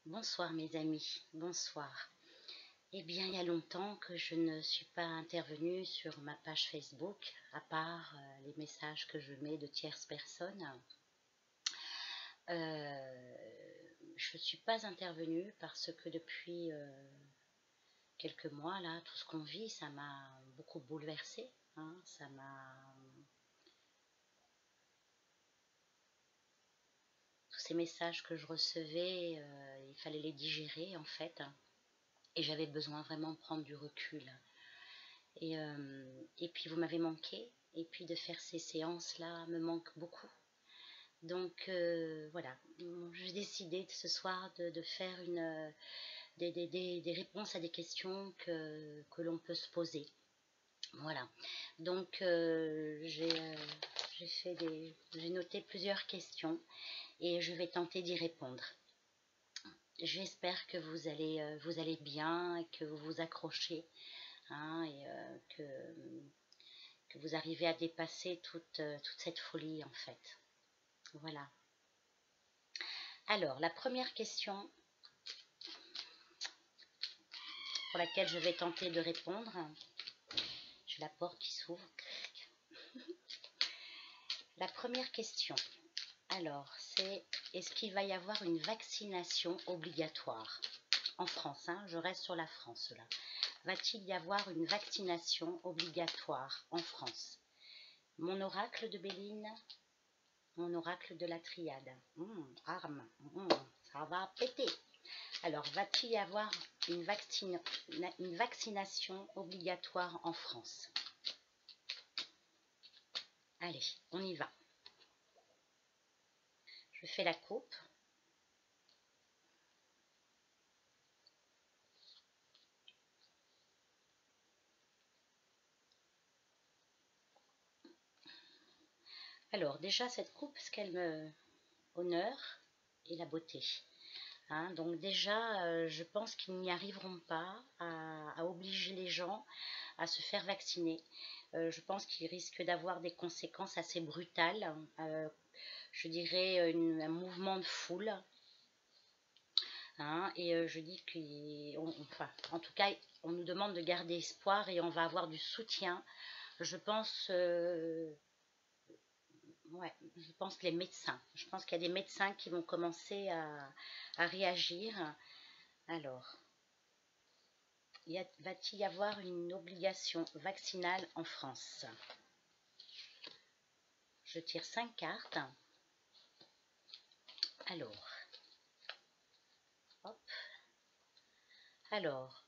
Bonsoir mes amis, bonsoir. Eh bien, il y a longtemps que je ne suis pas intervenue sur ma page Facebook, à part les messages que je mets de tierces personnes. Je ne suis pas intervenue parce que depuis quelques mois, là, tout ce qu'on vit, ça m'a beaucoup bouleversée. Ça m'a... Tous ces messages que je recevais, il fallait les digérer en fait. Et j'avais besoin vraiment de prendre du recul. Et puis vous m'avez manqué, et puis de faire ces séances-là me manque beaucoup. Donc voilà, j'ai décidé ce soir de faire des réponses à des questions que l'on peut se poser. Voilà, donc j'ai noté plusieurs questions et je vais tenter d'y répondre. J'espère que vous allez bien et que vous vous accrochez, et que vous arrivez à dépasser toute cette folie en fait. Voilà. Alors, la première question pour laquelle je vais tenter de répondre, j'ai la porte qui s'ouvre. La première question, alors, c'est est-ce qu'il va y avoir une vaccination obligatoire en France, je reste sur la France là. Va-t-il y avoir une vaccination obligatoire en France? Mon oracle de Béline, mon oracle de la triade. Arme, ça va péter. Alors, va-t-il y avoir une vaccination obligatoire en France? Allez, on y va. Je fais la coupe. Alors, déjà, cette coupe, ce qu'elle me honore et la beauté. Donc déjà, je pense qu'ils n'y arriveront pas à obliger les gens à se faire vacciner. Je pense qu'ils risquent d'avoir des conséquences assez brutales. Je dirais un mouvement de foule. Et je dis enfin, en tout cas, on nous demande de garder espoir et on va avoir du soutien. Je pense, ouais, je pense que les médecins, je pense qu'il y a des médecins qui vont commencer à réagir. Alors, va-t-il y avoir une obligation vaccinale en France? Je tire 5 cartes. Alors, hop. Alors,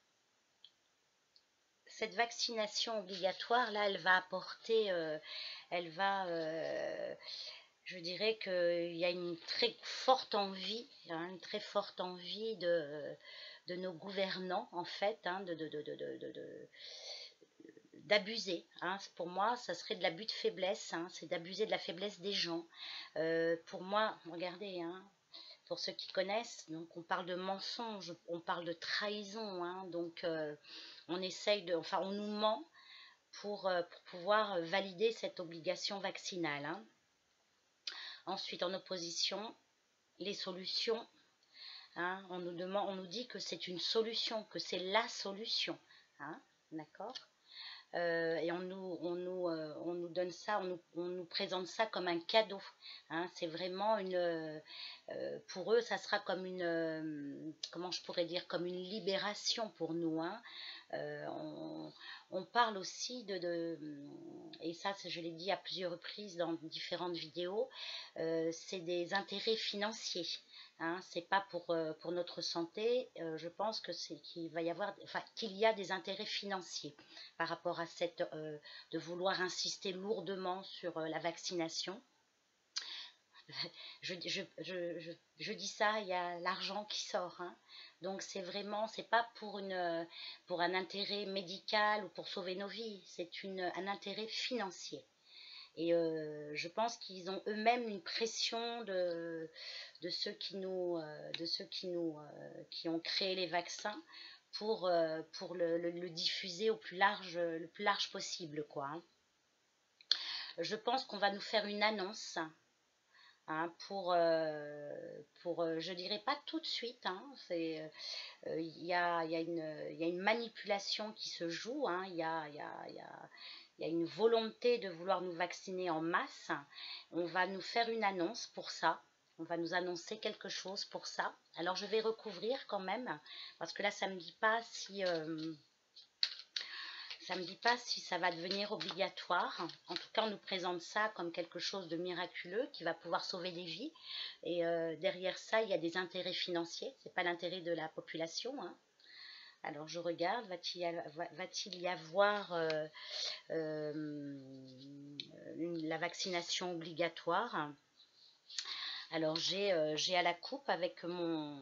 cette vaccination obligatoire, là, elle va apporter, je dirais qu'il y a une très forte envie, de nos gouvernants, en fait, d'abuser. Pour moi, ça serait de l'abus de faiblesse, c'est d'abuser de la faiblesse des gens. Pour moi, regardez, pour ceux qui connaissent, donc on parle de mensonge, on parle de trahison, donc on essaye enfin on nous ment pour pouvoir valider cette obligation vaccinale. Ensuite, en opposition, les solutions, on nous dit que c'est une solution, que c'est la solution, d'accord. Et on nous donne ça, on nous présente ça comme un cadeau. C'est vraiment pour eux, ça sera comme comment je pourrais dire, comme une libération pour nous. On parle aussi et ça je l'ai dit à plusieurs reprises dans différentes vidéos, c'est des intérêts financiers. C'est pas pour notre santé. Je pense qu'il va y avoir, enfin qu'il y a des intérêts financiers par rapport à de vouloir insister lourdement sur la vaccination. Je dis ça, il y a l'argent qui sort, donc c'est vraiment, c'est pas pour un intérêt médical ou pour sauver nos vies, c'est un intérêt financier. Et je pense qu'ils ont eux-mêmes une pression de ceux qui ont créé les vaccins pour le diffuser le plus large possible, quoi. Je pense qu'on va nous faire une annonce hein, je dirais pas tout de suite, hein, il y a une manipulation qui se joue, hein, il y a une volonté de vouloir nous vacciner en masse. On va nous faire une annonce pour ça. On va nous annoncer quelque chose pour ça. Alors je vais recouvrir quand même, parce que là ça me dit pas si ça va devenir obligatoire. En tout cas, on nous présente ça comme quelque chose de miraculeux qui va pouvoir sauver des vies. Et derrière ça, il y a des intérêts financiers. C'est pas l'intérêt de la population, hein. Alors je regarde, va-t-il y avoir la vaccination obligatoire? Alors j'ai à la coupe avec mon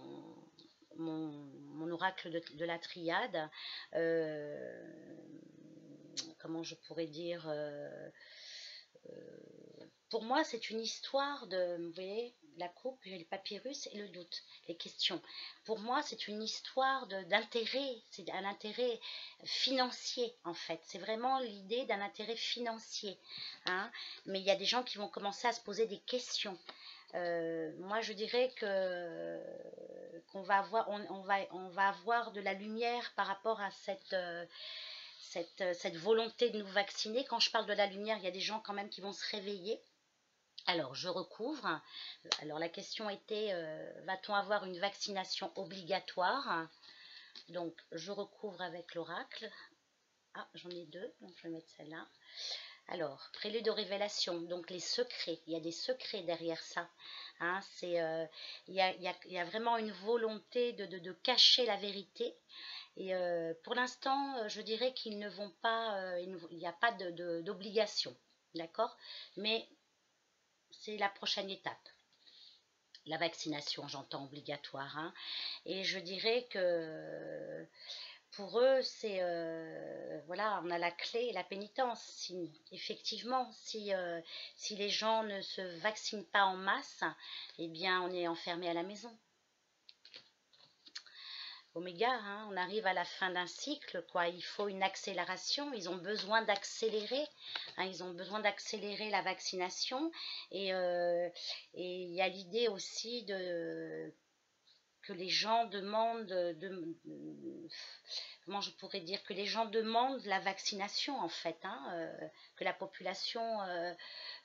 oracle de la triade, comment je pourrais dire, pour moi c'est une histoire de, vous voyez, la coupe, j'ai le papyrus et le doute, les questions. Pour moi c'est une histoire d'intérêt, c'est un intérêt financier en fait, c'est vraiment l'idée d'un intérêt financier, hein. Mais il y a des gens qui vont commencer à se poser des questions. Moi je dirais qu'on va avoir, on va avoir de la lumière par rapport à cette volonté de nous vacciner. Quand je parle de la lumière, il y a des gens quand même qui vont se réveiller. Alors, je recouvre. Alors, la question était, va-t-on avoir une vaccination obligatoire? Donc, je recouvre avec l'oracle. Ah, j'en ai deux, donc je vais mettre celle-là. Alors, prélude de révélation, donc les secrets, il y a des secrets derrière ça, hein, il y a vraiment une volonté de cacher la vérité, et pour l'instant, je dirais qu'ils ne vont pas, il n'y a pas d'obligation, d'accord? Mais c'est la prochaine étape. La vaccination, j'entends obligatoire, hein, et je dirais que pour eux, c'est voilà, on a la clé et la pénitence. Effectivement, si les gens ne se vaccinent pas en masse, eh bien, on est enfermé à la maison. Oméga, hein, on arrive à la fin d'un cycle, quoi. Il faut une accélération. Ils ont besoin d'accélérer, hein, ils ont besoin d'accélérer la vaccination. Et il y a l'idée aussi que les gens demandent comment je pourrais dire, que les gens demandent la vaccination en fait, hein, que la population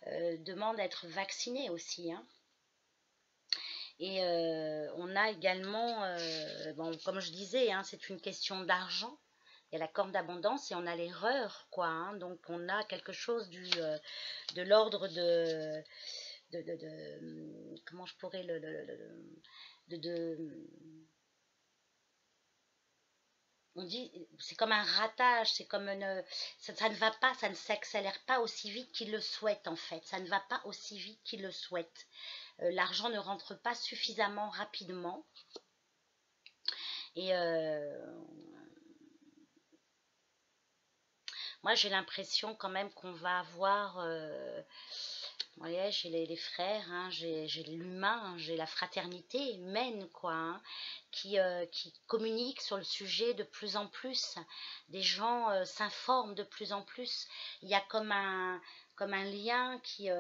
demande à être vaccinée aussi, hein. Et on a également, bon, comme je disais, hein, c'est une question d'argent. Il y a la corne d'abondance et on a l'erreur, quoi, hein. Donc on a quelque chose de l'ordre comment je pourrais on dit, c'est comme un ratage, c'est comme ça ne va pas, ça ne s'accélère pas aussi vite qu'il le souhaite en fait, ça ne va pas aussi vite qu'il le souhaite. L'argent ne rentre pas suffisamment rapidement. Et moi j'ai l'impression quand même qu'on va avoir, voyez, j'ai les frères, hein, j'ai l'humain, hein, j'ai la fraternité humaine, quoi, hein, qui communiquent sur le sujet de plus en plus. Des gens s'informent de plus en plus. Il y a comme un lien qui...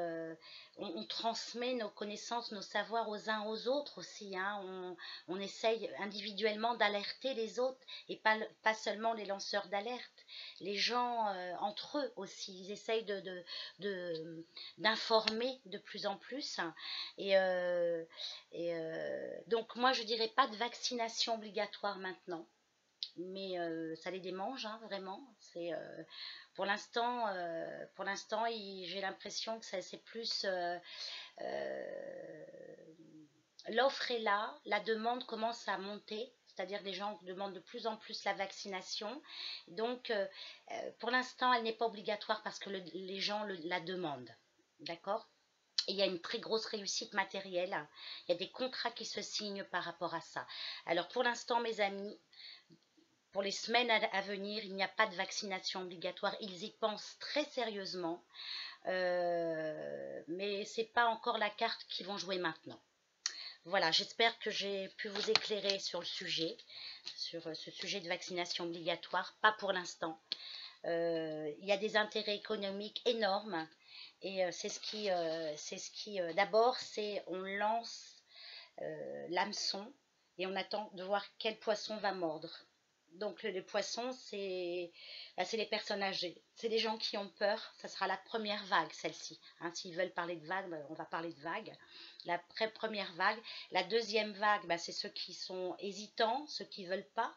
on transmet nos connaissances, nos savoirs aux uns aux autres aussi, hein. On essaye individuellement d'alerter les autres et pas seulement les lanceurs d'alerte. Les gens entre eux aussi, ils essayent d'informer de plus en plus. Et, donc moi je dirais pas de vaccination obligatoire maintenant, mais ça les démange, hein, vraiment. C'est pour l'instant j'ai l'impression que c'est plus l'offre est là, la demande commence à monter, c'est-à-dire que les gens demandent de plus en plus la vaccination. Donc, pour l'instant, elle n'est pas obligatoire parce que les gens la demandent. D'accord? Et il y a une très grosse réussite matérielle. Il y a des contrats qui se signent par rapport à ça. Alors, pour l'instant, mes amis, pour les semaines à venir, il n'y a pas de vaccination obligatoire. Ils y pensent très sérieusement. Mais ce n'est pas encore la carte qu'ils vont jouer maintenant. Voilà, j'espère que j'ai pu vous éclairer sur le sujet, sur ce sujet de vaccination obligatoire. Pas pour l'instant. Il y a des intérêts économiques énormes. Et c'est ce qui d'abord, c'est on lance l'hameçon et on attend de voir quel poisson va mordre. Donc les poissons, c'est les personnes âgées. C'est les gens qui ont peur. Ça sera la première vague, celle-ci. Hein, s'ils veulent parler de vague, on va parler de vague. La première vague. La deuxième vague, c'est ceux qui sont hésitants, ceux qui ne veulent pas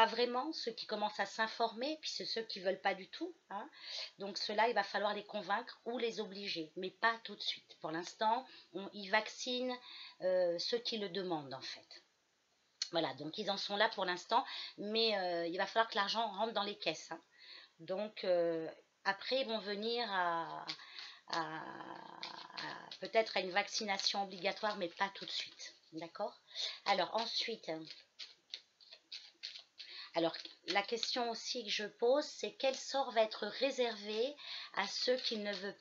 vraiment, ceux qui commencent à s'informer, puis c'est ceux qui ne veulent pas du tout. Hein. Donc ceux-là, il va falloir les convaincre ou les obliger, mais pas tout de suite. Pour l'instant, ils vaccinent ceux qui le demandent en fait. Voilà, donc ils en sont là pour l'instant, mais il va falloir que l'argent rentre dans les caisses. Hein. Donc après, ils vont venir peut-être à une vaccination obligatoire, mais pas tout de suite. D'accord? Alors ensuite... Alors, la question aussi que je pose, c'est quel sort va être réservé à ceux qui ne veulent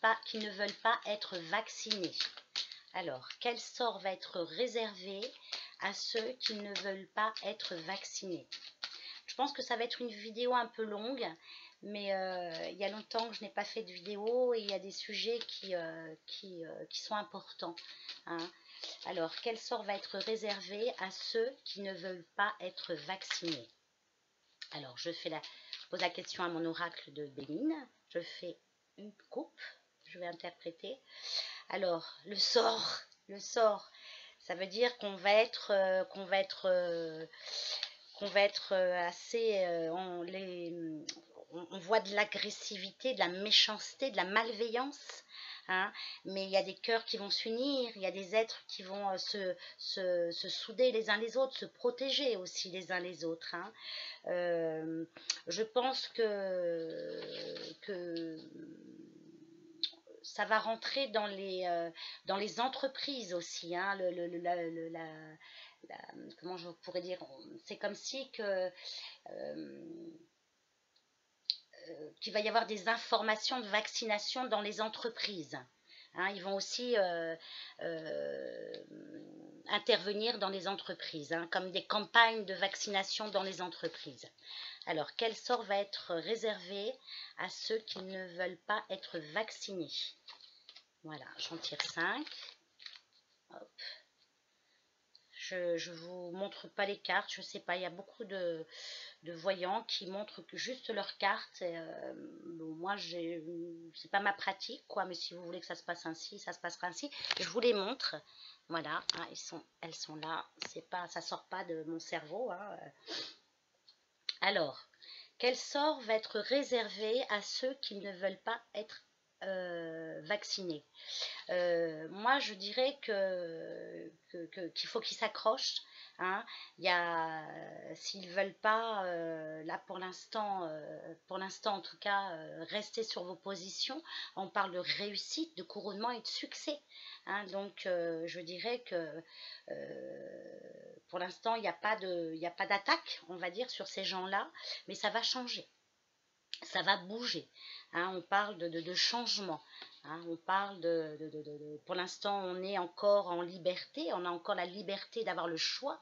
pas être vaccinés? Alors, quel sort va être réservé à ceux qui ne veulent pas être vaccinés? Je pense que ça va être une vidéo un peu longue, mais il y a longtemps que je n'ai pas fait de vidéo et il y a des sujets qui sont importants. Hein. Alors, quel sort va être réservé à ceux qui ne veulent pas être vaccinés? Alors, je pose la question à mon oracle de Béline. Je fais une coupe. Je vais interpréter. Alors, le sort, ça veut dire qu'on va être assez... on voit de l'agressivité, de la méchanceté, de la malveillance. Hein, mais il y a des cœurs qui vont s'unir, il y a des êtres qui vont se souder les uns les autres, se protéger aussi les uns les autres. Hein. Je pense que ça va rentrer dans les entreprises aussi. Hein, comment je pourrais dire, c'est comme si qu'il va y avoir des informations de vaccination dans les entreprises. Hein, ils vont aussi intervenir dans les entreprises, hein, comme des campagnes de vaccination dans les entreprises. Alors, quel sort va être réservé à ceux qui ne veulent pas être vaccinés? Voilà, j'en tire 5. Hop. Je ne vous montre pas les cartes, je ne sais pas, il y a beaucoup de voyants qui montrent juste leurs cartes. Bon, moi, c'est pas ma pratique, quoi, mais si vous voulez que ça se passe ainsi, ça se passera ainsi. Je vous les montre. Voilà, hein, elles sont là. Ça sort pas de mon cerveau. Hein. Alors, quel sort va être réservé à ceux qui ne veulent pas être vaccinés? Moi, je dirais qu'il faut qu'ils s'accrochent. Hein. S'ils ne veulent pas, là pour l'instant en tout cas, rester sur vos positions. On parle de réussite, de couronnement et de succès. Hein. Donc, je dirais que pour l'instant, il n'y a pas d'attaque, on va dire, sur ces gens-là, mais ça va changer. Ça va bouger. Hein, on parle de changement. Hein, on parle pour l'instant, on est encore en liberté, on a encore la liberté d'avoir le choix,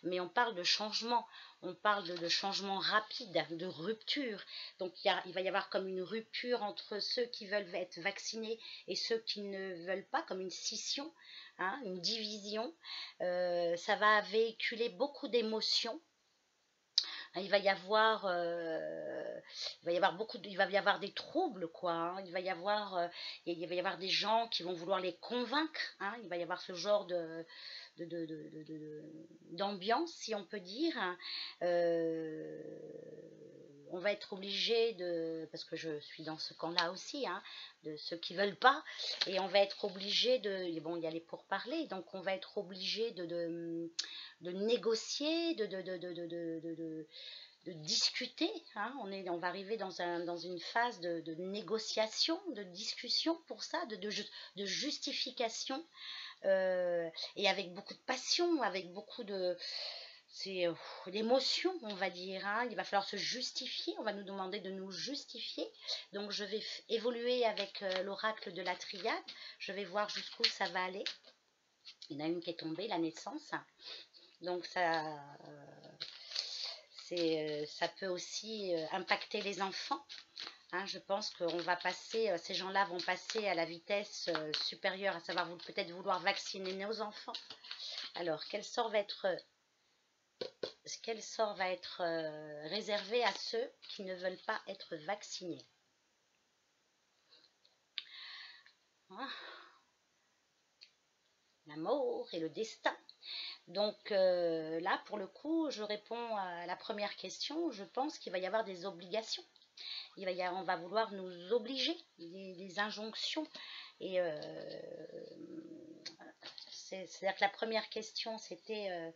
mais on parle de changement. On parle de changement rapide, de rupture. Donc, il va y avoir comme une rupture entre ceux qui veulent être vaccinés et ceux qui ne veulent pas, comme une scission, hein, une division. Ça va véhiculer beaucoup d'émotions. Il va y avoir des troubles, quoi. Hein. Il va y avoir des gens qui vont vouloir les convaincre. Hein. Il va y avoir ce genre d'ambiance, si on peut dire. On va être obligé parce que je suis dans ce camp-là aussi, hein, de ceux qui veulent pas, et on va être obligé bon, il y a les pourparlers, donc on va être obligé de négocier, de discuter. Hein. On va arriver dans une phase de négociation, de discussion pour ça, de justification, et avec beaucoup de passion, avec beaucoup d'émotion, on va dire. Hein. Il va falloir se justifier, on va nous demander de nous justifier. Donc je vais évoluer avec l'oracle de la triade, je vais voir jusqu'où ça va aller. Il y en a une qui est tombée, la naissance. Donc ça peut aussi impacter les enfants. Hein, je pense qu'on va passer, ces gens-là vont passer à la vitesse supérieure, à savoir peut-être vouloir vacciner nos enfants. Alors, quel sort va être réservé à ceux qui ne veulent pas être vaccinés? Ah, la mort et le destin. Donc là, pour le coup, je réponds à la première question. Je pense qu'il va y avoir des obligations. On va vouloir nous obliger, des injonctions. Et c'est-à-dire que la première question, c'était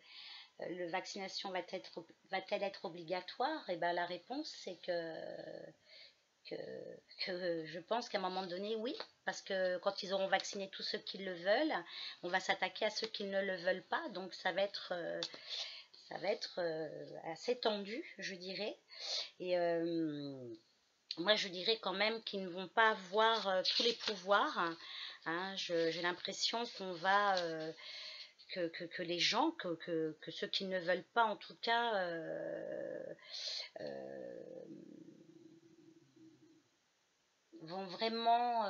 la vaccination va-t-elle être obligatoire? Et bien la réponse, c'est que je pense qu'à un moment donné, oui, parce que quand ils auront vacciné tous ceux qui le veulent, on va s'attaquer à ceux qui ne le veulent pas, donc ça va être assez tendu, je dirais. Et moi, je dirais quand même qu'ils ne vont pas avoir tous les pouvoirs. Hein, j'ai l'impression qu'on va... que les gens, que ceux qui ne veulent pas, en tout cas, vont vraiment...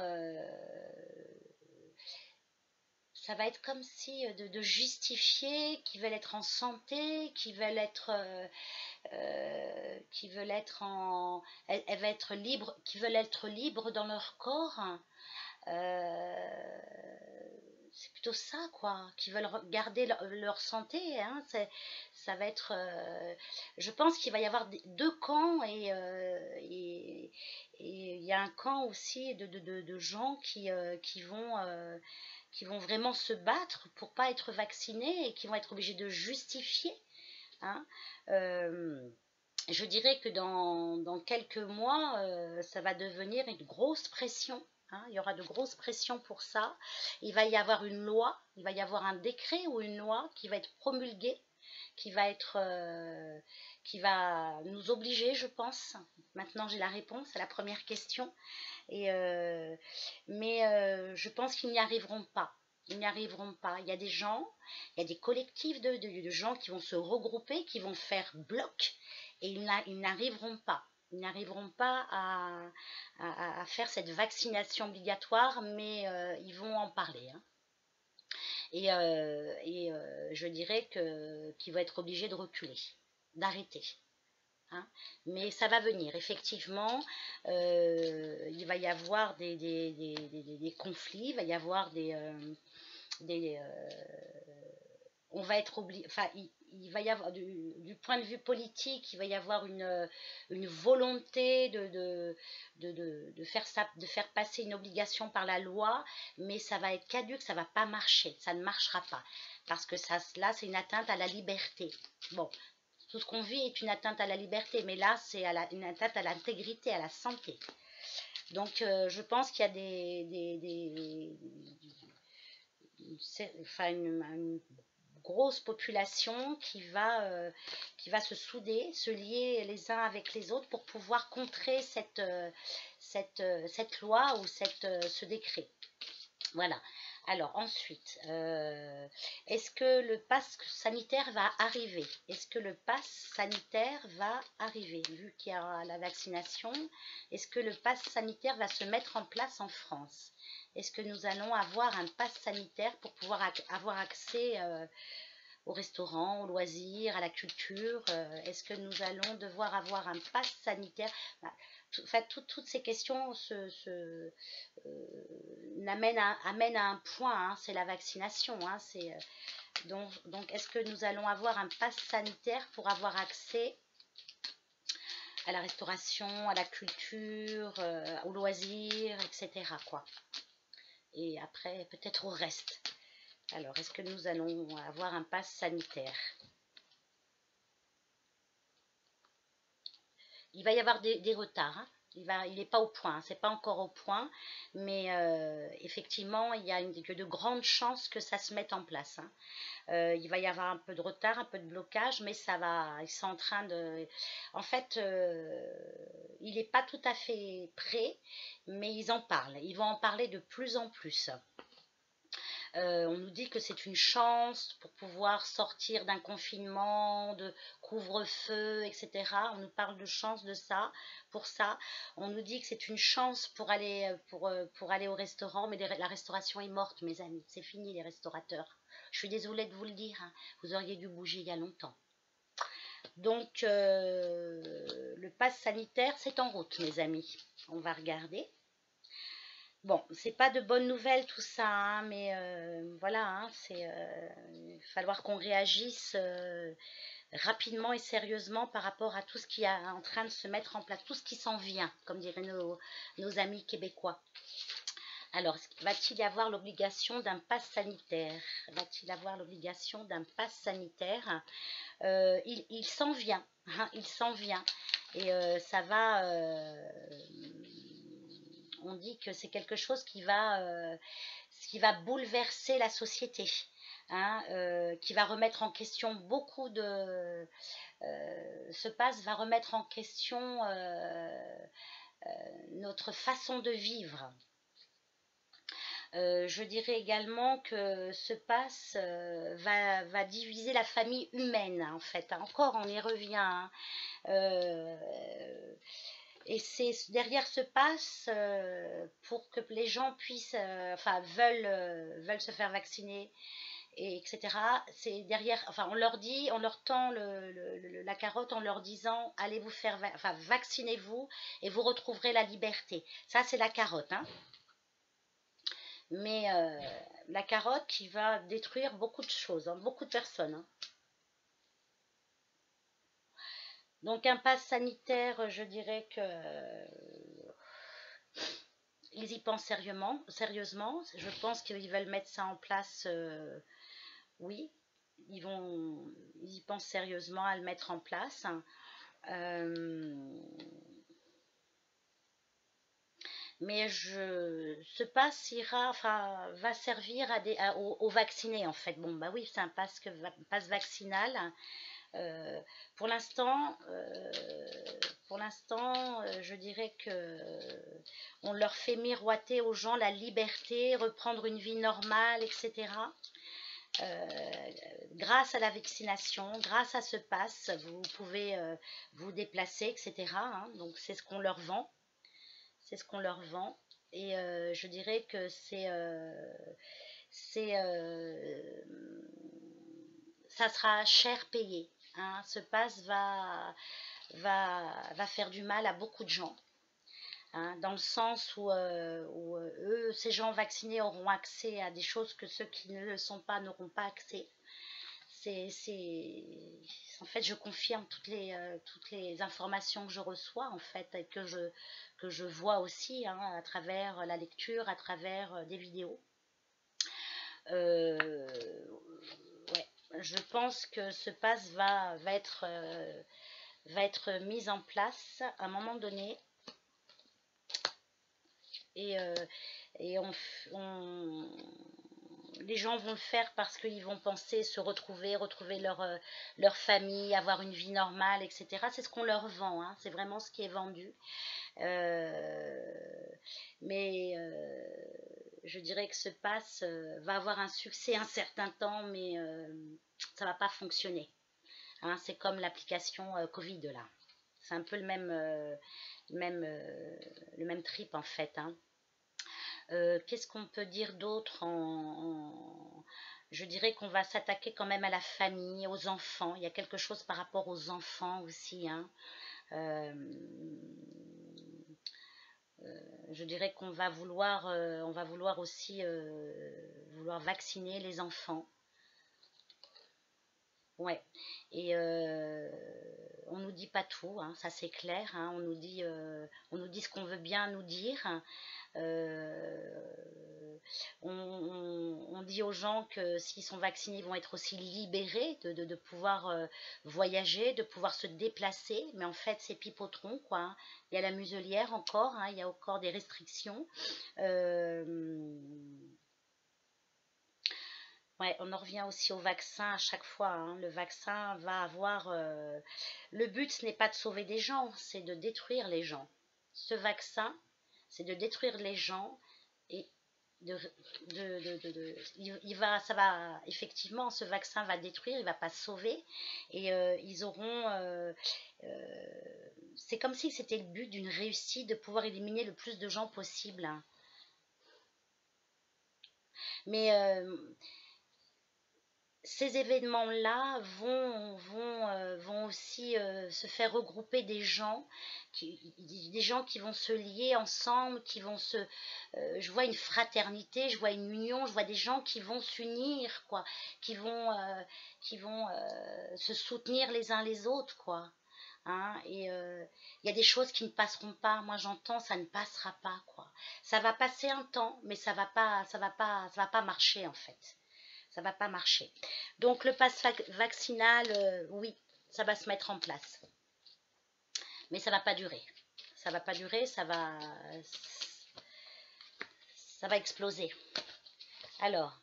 ça va être comme si de justifier qu'ils veulent être en santé, qu'ils veulent être elle va être libre, qui veulent être libres dans leur corps. C'est plutôt ça, quoi, qui veulent garder leur santé. Hein, ça va être. Je pense qu'il va y avoir deux camps et il y a un camp aussi de gens qui vont vraiment se battre pour pas être vaccinés et qui vont être obligés de justifier. Hein. Je dirais que dans quelques mois, ça va devenir une grosse pression. Hein, il y aura de grosses pressions pour ça. Il va y avoir une loi, il va y avoir un décret ou une loi qui va être promulguée, qui va nous obliger, je pense. Maintenant, j'ai la réponse à la première question. Mais je pense qu'ils n'y arriveront pas. Ils n'y arriveront pas. Il y a des gens, il y a des collectifs de gens qui vont se regrouper, qui vont faire bloc, et ils n'arriveront pas. Ils n'arriveront pas à faire cette vaccination obligatoire, mais ils vont en parler. Hein. Et je dirais qu'ils vont être obligés de reculer, d'arrêter. Hein. Mais ça va venir, effectivement, il va y avoir des conflits, il va y avoir on va être obligé, enfin, il va y avoir, du point de vue politique, il va y avoir une volonté de faire passer une obligation par la loi, mais ça va être caduque, ça ne va pas marcher, ça ne marchera pas, parce que là, c'est une atteinte à la liberté. Bon, tout ce qu'on vit est une atteinte à la liberté, mais là, c'est une atteinte à l'intégrité, à la santé. Donc, je pense qu'il y a une grosse population qui va se souder, se lier les uns avec les autres pour pouvoir contrer cette loi ou ce décret. Voilà. Alors ensuite, est-ce que le pass sanitaire va arriver? Est-ce que le pass sanitaire va arriver? Vu qu'il y a la vaccination, est-ce que le pass sanitaire va se mettre en place en France? Est-ce que nous allons avoir un pass sanitaire pour pouvoir avoir accès au restaurant, aux loisirs, à la culture? Est-ce que nous allons devoir avoir un pass sanitaire? Toutes ces questions amènent à un point, hein, c'est la vaccination. Hein, donc, est-ce que nous allons avoir un pass sanitaire pour avoir accès à la restauration, à la culture, aux loisirs, etc. quoi. Et après, peut-être au reste. Alors, est-ce que nous allons avoir un pass sanitaire? Il va y avoir des retards. Hein. Il n'est pas au point, c'est pas encore au point, mais effectivement, il y a de grandes chances que ça se mette en place. Hein. Il va y avoir un peu de retard, un peu de blocage, mais ça va. Ils sont en train de. En fait, il n'est pas tout à fait prêt, mais ils en parlent. Ils vont en parler de plus en plus. On nous dit que c'est une chance pour pouvoir sortir d'un confinement, de couvre-feu, etc. On nous parle de chance de ça, pour ça. On nous dit que c'est une chance pour aller au restaurant, mais la restauration est morte, mes amis. C'est fini, les restaurateurs. Je suis désolée de vous le dire, hein. Vous auriez dû bouger il y a longtemps. Donc, le pass sanitaire, c'est en route, mes amis. On va regarder. Bon, c'est pas de bonnes nouvelles tout ça, hein, mais voilà, hein, il va falloir qu'on réagisse rapidement et sérieusement par rapport à tout ce qui est en train de se mettre en place, tout ce qui s'en vient, comme diraient nos amis québécois. Alors, va-t-il y avoir l'obligation d'un pass sanitaire? Va-t-il avoir l'obligation d'un pass sanitaire? Il s'en vient, hein, il s'en vient. Et ça va... on dit que c'est quelque chose qui va bouleverser la société, hein, qui va remettre en question beaucoup de... ce pass va remettre en question notre façon de vivre. Je dirais également que ce pass va diviser la famille humaine, en fait. Encore, on y revient, hein. Et c'est derrière ce pass, pour que les gens puissent, veulent se faire vacciner, et etc. C'est derrière, enfin, on leur tend la carotte en leur disant, allez vous faire, vaccinez-vous et vous retrouverez la liberté. Ça, c'est la carotte, hein. Mais la carotte qui va détruire beaucoup de choses, hein, beaucoup de personnes, hein. Donc un pass sanitaire, je dirais que ils y pensent sérieusement. Je pense qu'ils veulent mettre ça en place, oui. Ils y pensent sérieusement à le mettre en place. Mais ce pass va servir aux vaccinés, en fait. Bon, bah oui, c'est un pass vaccinal. Pour l'instant, je dirais que on leur fait miroiter aux gens la liberté, reprendre une vie normale, etc. Grâce à la vaccination, grâce à ce pass, vous pouvez vous déplacer, etc. hein. Donc c'est ce qu'on leur vend. C'est ce qu'on leur vend. Et je dirais que ça sera cher payé, hein. Ce pass va faire du mal à beaucoup de gens, hein, dans le sens où, eux, ces gens vaccinés auront accès à des choses que ceux qui ne le sont pas n'auront pas accès. En fait, je confirme toutes les informations que je reçois, en fait, et que je vois aussi, hein, à travers la lecture, à travers des vidéos. Ouais, je pense que ce pass va être mis en place à un moment donné. Et les gens vont le faire parce qu'ils vont penser se retrouver leur famille, avoir une vie normale, etc. C'est ce qu'on leur vend, hein. C'est vraiment ce qui est vendu. Mais je dirais que ce pass va avoir un succès un certain temps, mais ça ne va pas fonctionner, hein. C'est comme l'application Covid, là. C'est un peu le même trip, en fait, hein. Qu'est-ce qu'on peut dire d'autre Je dirais qu'on va s'attaquer quand même à la famille, aux enfants. Il y a quelque chose par rapport aux enfants aussi, hein. Je dirais qu'on va vouloir, aussi vouloir vacciner les enfants. Ouais. Et on nous dit pas tout, hein, ça c'est clair, hein. On nous dit ce qu'on veut bien nous dire. On dit aux gens que s'ils sont vaccinés, ils vont être aussi libérés de pouvoir voyager, de pouvoir se déplacer. Mais en fait, c'est pipotron, quoi, hein. Il y a la muselière encore, hein, il y a encore des restrictions. Ouais, on en revient aussi au vaccin à chaque fois, hein. Le vaccin va avoir... le but, ce n'est pas de sauver des gens, c'est de détruire les gens. Ce vaccin, c'est de détruire les gens. Et ça va, effectivement, ce vaccin va détruire, il va pas sauver, et ils auront, c'est comme si c'était le but d'une réussite, de pouvoir éliminer le plus de gens possible, hein. Mais ces événements-là vont aussi se faire regrouper des gens qui vont se lier ensemble, qui vont je vois une fraternité, je vois une union, je vois des gens qui vont s'unir, quoi, qui vont se soutenir les uns les autres, quoi. Hein, et il y a des choses qui ne passeront pas. Moi, j'entends, ça ne passera pas, quoi. Ça va passer un temps, mais ça va pas marcher, en fait. Ça va pas marcher. Donc le pass vaccinal, oui, ça va se mettre en place. Mais ça va pas durer. Ça va pas durer, ça va exploser. Alors,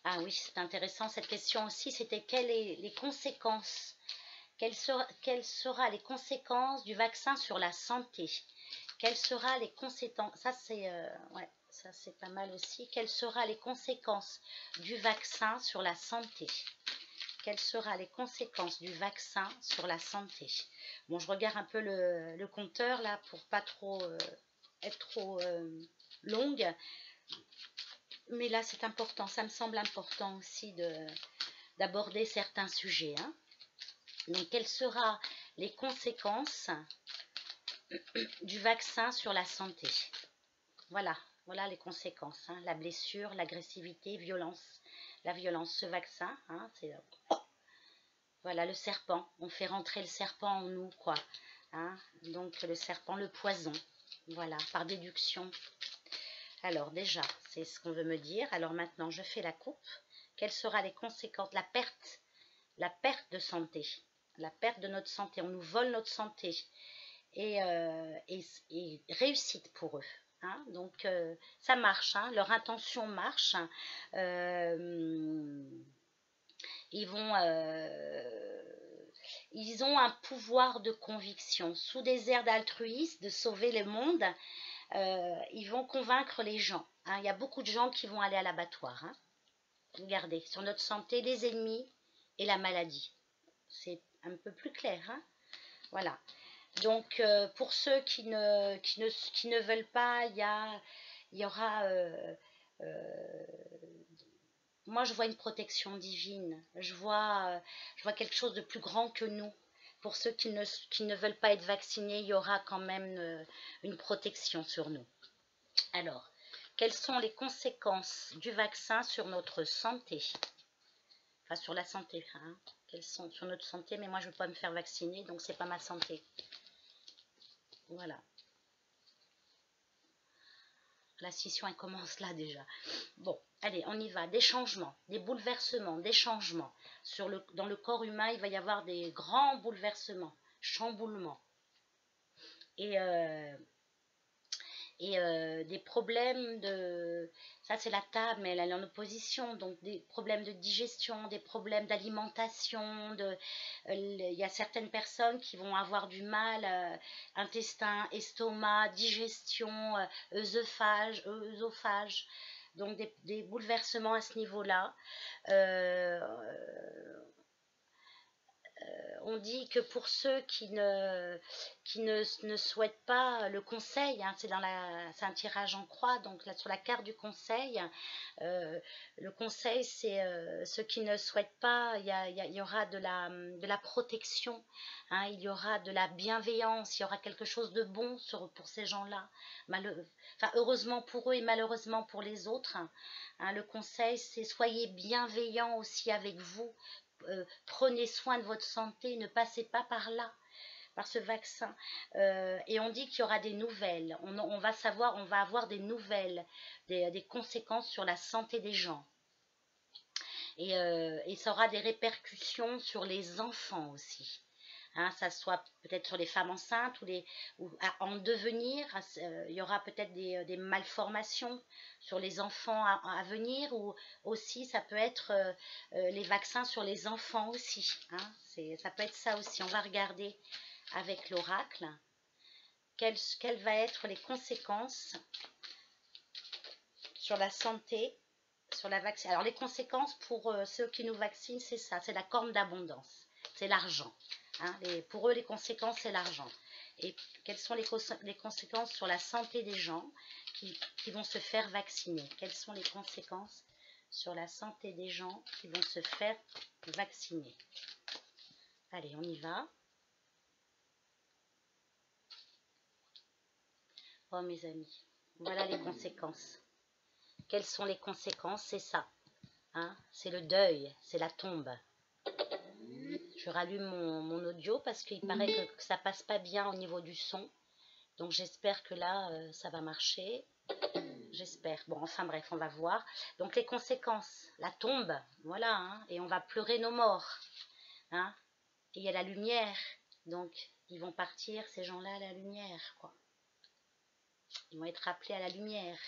ah oui, c'est intéressant cette question aussi, c'était quelles sont les conséquences, quelles seront les conséquences du vaccin sur la santé? Quelles seront les conséquences? Ça c'est ouais, ça c'est pas mal aussi. Quelles seront les conséquences du vaccin sur la santé? Quelles seront les conséquences du vaccin sur la santé? Bon, je regarde un peu le compteur là pour pas trop être trop longue. Mais là, c'est important. Ça me semble important aussi d'aborder certains sujets, hein. Donc, quelles seront les conséquences du vaccin sur la santé? Voilà, voilà les conséquences, hein. La blessure, l'agressivité, la violence. Ce vaccin, hein, c'est... Voilà, le serpent. On fait rentrer le serpent en nous, quoi. Hein, donc, le serpent, le poison. Voilà, par déduction. Alors, déjà, c'est ce qu'on veut me dire. Alors, maintenant, je fais la coupe. Quelles seront les conséquences? La perte de santé. La perte de notre santé. On nous vole notre santé. Et réussite pour eux. Hein, donc, ça marche. Hein, leur intention marche. Ils ont un pouvoir de conviction. Sous des airs d'altruisme, de sauver le monde, ils vont convaincre les gens. Hein. Il y a beaucoup de gens qui vont aller à l'abattoir. Hein. Regardez, sur notre santé, les ennemis et la maladie. C'est un peu plus clair. Hein. Voilà. Donc, pour ceux qui ne veulent pas, il y aura... moi, je vois une protection divine. Je vois quelque chose de plus grand que nous. Pour ceux qui ne veulent pas être vaccinés, il y aura quand même une protection sur nous. Alors, quelles sont les conséquences du vaccin sur notre santé? Enfin, sur la santé. Hein. Quelles sont sur notre santé? Mais moi, je ne veux pas me faire vacciner, donc c'est pas ma santé. Voilà. La scission, elle commence là déjà. Bon, allez, on y va. Des changements, des bouleversements, des changements. Dans le corps humain, il va y avoir des grands bouleversements, chamboulements. Et des problèmes de... Ça, c'est la table, mais elle est en opposition. Donc, des problèmes de digestion, des problèmes d'alimentation. Il y a certaines personnes qui vont avoir du mal, intestin, estomac, digestion, œsophage. Donc, des bouleversements à ce niveau-là. On dit que pour ceux qui ne souhaitent pas le conseil, hein, c'est un tirage en croix, donc là sur la carte du conseil, le conseil c'est ceux qui ne souhaitent pas, il y aura de la protection, hein, il y aura de la bienveillance, il y aura quelque chose de bon pour ces gens-là, enfin, heureusement pour eux et malheureusement pour les autres, hein, le conseil c'est soyez bienveillants aussi avec vous. Prenez soin de votre santé, ne passez pas par là, par ce vaccin. Et on dit qu'il y aura des nouvelles. On va avoir des nouvelles, des conséquences sur la santé des gens. Et ça aura des répercussions sur les enfants aussi. Hein, ça soit peut-être sur les femmes enceintes ou en devenir, il y aura peut-être des malformations sur les enfants à venir, ou aussi ça peut être les vaccins sur les enfants aussi. Hein, ça peut être ça aussi. On va regarder avec l'oracle. quelles vont être les conséquences sur la santé, sur la vaccine. Alors les conséquences pour ceux qui nous vaccinent, c'est ça, c'est la corne d'abondance, c'est l'argent. Hein, pour eux, les conséquences, c'est l'argent. Et quelles sont les conséquences sur la santé des gens qui vont se faire vacciner? Quelles sont les conséquences sur la santé des gens qui vont se faire vacciner? Allez, on y va. Oh mes amis, voilà les conséquences. Quelles sont les conséquences? C'est ça. Hein, c'est le deuil, c'est la tombe. Je rallume mon audio parce qu'il paraît que ça passe pas bien au niveau du son. Donc j'espère que là, ça va marcher. J'espère. Bon, enfin bref, on va voir. Donc les conséquences, la tombe, voilà. Hein, et on va pleurer nos morts. Hein, et il y a la lumière. Donc ils vont partir, ces gens-là, à la lumière, quoi. Ils vont être appelés à la lumière.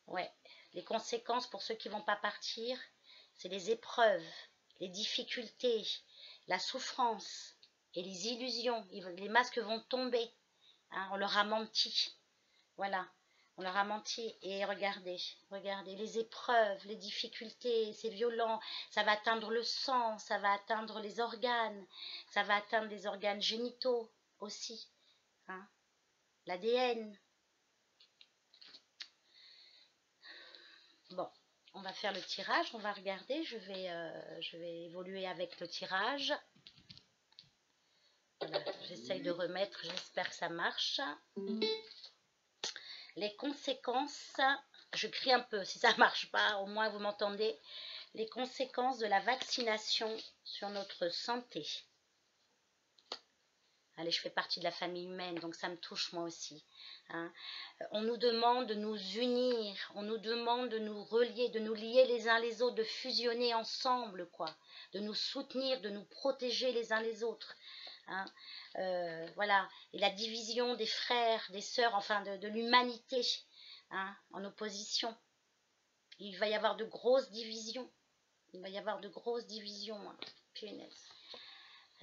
Ouais. Les conséquences pour ceux qui ne vont pas partir, c'est les épreuves, les difficultés, la souffrance et les illusions. Les masques vont tomber. Hein, on leur a menti. Voilà. On leur a menti. Et regardez, regardez, les épreuves, les difficultés, c'est violent. Ça va atteindre le sang, ça va atteindre les organes. Ça va atteindre les organes génitaux aussi. Hein, l'ADN. Bon, on va faire le tirage, on va regarder, je vais évoluer avec le tirage. Voilà, j'essaye de remettre, j'espère que ça marche. Les conséquences, je crie un peu, si ça ne marche pas, au moins vous m'entendez. Les conséquences de la vaccination sur notre santé. Allez, je fais partie de la famille humaine, donc ça me touche moi aussi. Hein. On nous demande de nous unir, on nous demande de nous relier, de nous lier les uns les autres, de fusionner ensemble, quoi, de nous soutenir, de nous protéger les uns les autres. Hein. Voilà, et la division des frères, des sœurs, enfin de l'humanité, hein, en opposition. Il va y avoir de grosses divisions. Il va y avoir de grosses divisions. Hein. Punaise.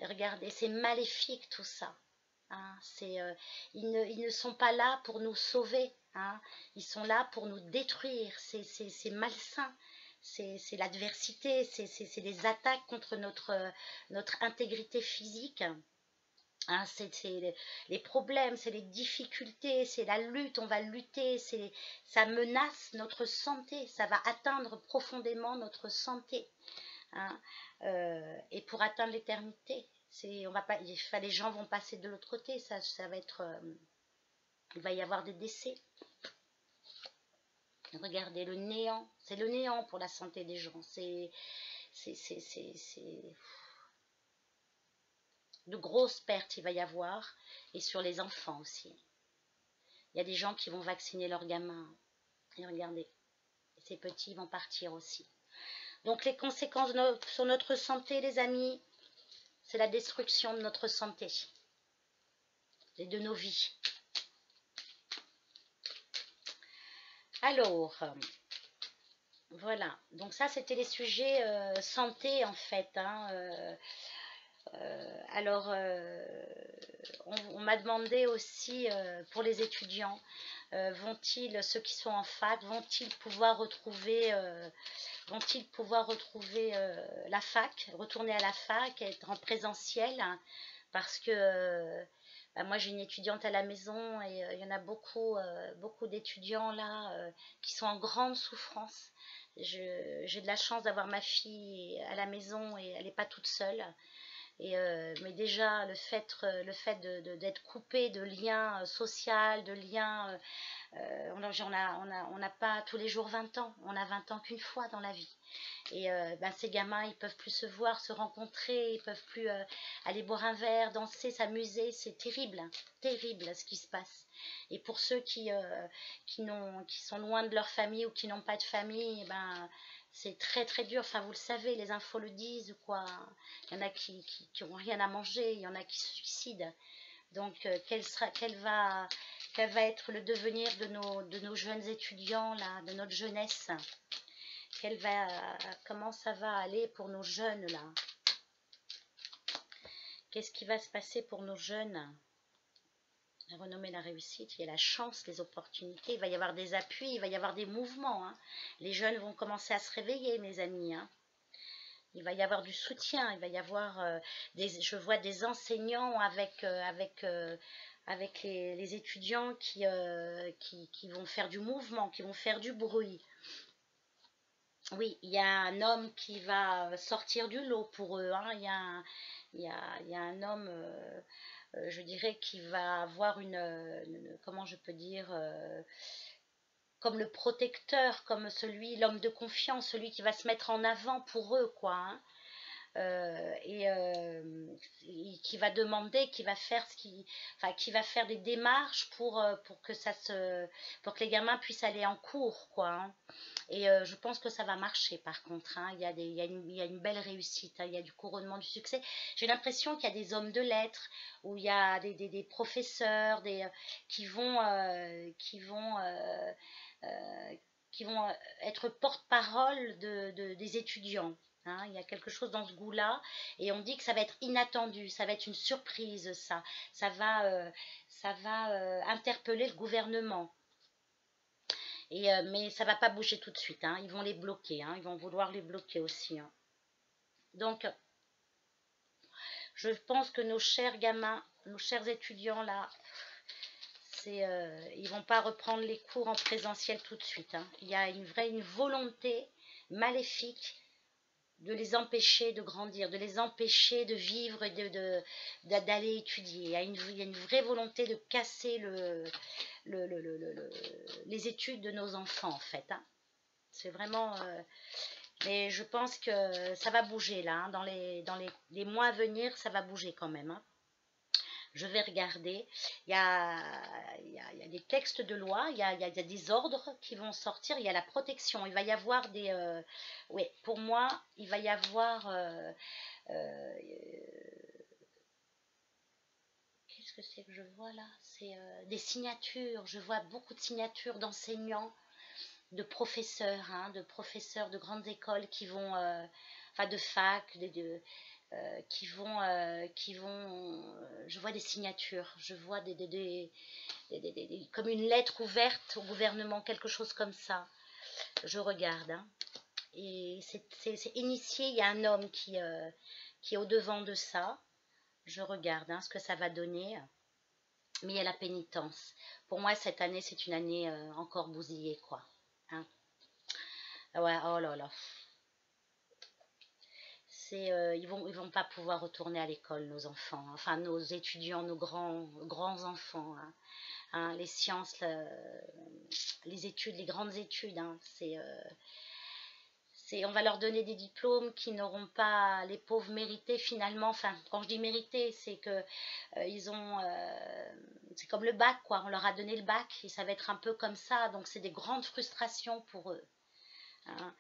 Regardez, c'est maléfique tout ça. Hein, ils ne sont pas là pour nous sauver. Hein, ils sont là pour nous détruire. C'est malsain. C'est l'adversité. C'est les attaques contre notre intégrité physique. Hein, c'est les problèmes, c'est les difficultés, c'est la lutte. On va lutter. Ça menace notre santé. Ça va atteindre profondément notre santé. Hein, et pour atteindre l'éternité, les gens vont passer de l'autre côté, ça va être, il va y avoir des décès. Regardez le néant, c'est le néant pour la santé des gens, c'est de grosses pertes il va y avoir, et sur les enfants aussi. Il y a des gens qui vont vacciner leurs gamins, et regardez, ces petits vont partir aussi. Donc les conséquences sur notre santé, les amis, c'est la destruction de notre santé et de nos vies. Alors, voilà. Donc ça, c'était les sujets santé, en fait. Hein, alors, on m'a demandé aussi, pour les étudiants, ceux qui sont en fac, vont-ils pouvoir retrouver la fac, retourner à la fac, être en présentiel, hein, parce que moi j'ai une étudiante à la maison et il y en a beaucoup d'étudiants là qui sont en grande souffrance. J'ai de la chance d'avoir ma fille à la maison et elle n'est pas toute seule. Mais déjà le fait d'être coupé de liens sociaux, de liens, on n'a pas tous les jours 20 ans, on a 20 ans qu'une fois dans la vie. Et ces gamins, ils peuvent plus se voir, se rencontrer, ils peuvent plus aller boire un verre, danser, s'amuser. C'est terrible, hein, terrible ce qui se passe. Et pour ceux qui sont loin de leur famille ou qui n'ont pas de famille, c'est très très dur. Enfin, vous le savez, les infos le disent, quoi. Il y en a qui n'ont rien à manger, il y en a qui se suicident. Donc, quel va être le devenir de nos jeunes étudiants, là, de notre jeunesse? Comment ça va aller pour nos jeunes, là? Qu'est-ce qui va se passer pour nos jeunes? La renommée, la réussite, il y a la chance, les opportunités, il va y avoir des appuis, il va y avoir des mouvements. Hein. Les jeunes vont commencer à se réveiller, mes amis. Hein. Il va y avoir du soutien, il va y avoir je vois des enseignants avec les étudiants qui vont faire du mouvement, qui vont faire du bruit. Oui, il y a un homme qui va sortir du lot pour eux. Hein. Il y a un homme, je dirais, qui va avoir comment je peux dire, comme le protecteur, comme l'homme de confiance, celui qui va se mettre en avant pour eux, quoi. Hein. Qui va demander, qui va faire qui va faire des démarches pour que les gamins puissent aller en cours, quoi. Hein. Et je pense que ça va marcher par contre. Hein. Il y a une belle réussite, hein. Il y a du couronnement, du succès. J'ai l'impression qu'il y a des hommes de lettres, où il y a des professeurs qui vont être porte-parole des étudiants. Hein. Il y a quelque chose dans ce goût-là. Et on dit que ça va être inattendu, ça va être une surprise, ça. Ça va interpeller le gouvernement. Mais ça ne va pas bouger tout de suite, hein. Ils vont les bloquer, hein. Ils vont vouloir les bloquer aussi. Hein. Donc, je pense que nos chers gamins, nos chers étudiants là, ils ne vont pas reprendre les cours en présentiel tout de suite. Hein. Il y a une volonté maléfique de les empêcher de grandir, de les empêcher de vivre et d'aller étudier. Il y a une vraie volonté de casser les études de nos enfants, en fait. Hein. C'est vraiment... mais je pense que ça va bouger, là. Hein. Dans les mois à venir, ça va bouger quand même. Hein. Je vais regarder. Il y a des textes de loi, il y a des ordres qui vont sortir. Il y a la protection. Il va y avoir des... oui, pour moi, il va y avoir... qu'est-ce que c'est que je vois là? C'est des signatures. Je vois beaucoup de signatures d'enseignants, de professeurs, hein, de grandes écoles qui vont... enfin, de fac, qui vont je vois des signatures, je vois comme une lettre ouverte au gouvernement, quelque chose comme ça. Je regarde, hein. Et c'est initié, il y a un homme qui est au devant de ça. Je regarde, hein, ce que ça va donner. Mais il y a la pénitence. Pour moi, cette année, c'est une année encore bousillée, quoi. Hein. Ouais, oh là là. Ils vont pas pouvoir retourner à l'école, nos enfants, hein. Enfin nos étudiants, nos grands enfants. Hein. Hein, les sciences, les études, les grandes études. Hein, on va leur donner des diplômes qui n'auront pas les pauvres mérités finalement. Enfin, quand je dis mérités, c'est que c'est comme le bac, quoi. On leur a donné le bac et ça va être un peu comme ça. Donc c'est des grandes frustrations pour eux. Hein.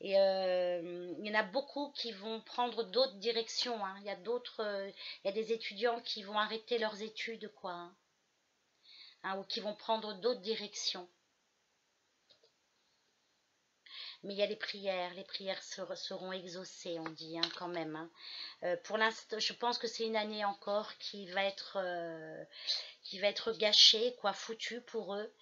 Et il y en a beaucoup qui vont prendre d'autres directions. Hein. Il y a des étudiants qui vont arrêter leurs études, quoi. Hein. Hein, ou qui vont prendre d'autres directions. Mais il y a les prières seront exaucées, on dit, hein, quand même. Hein. Pour l'instant, je pense que c'est une année encore qui va être gâchée, quoi, foutue pour eux.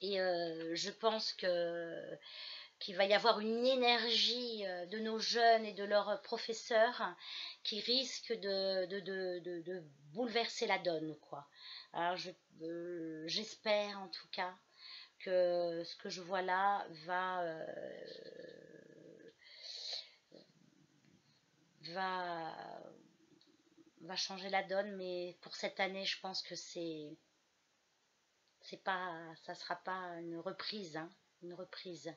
Et je pense qu'il va y avoir une énergie de nos jeunes et de leurs professeurs qui risque de bouleverser la donne, quoi. Alors j'espère en tout cas que ce que je vois là va changer la donne, mais pour cette année, je pense que ça sera pas une reprise, hein, une reprise.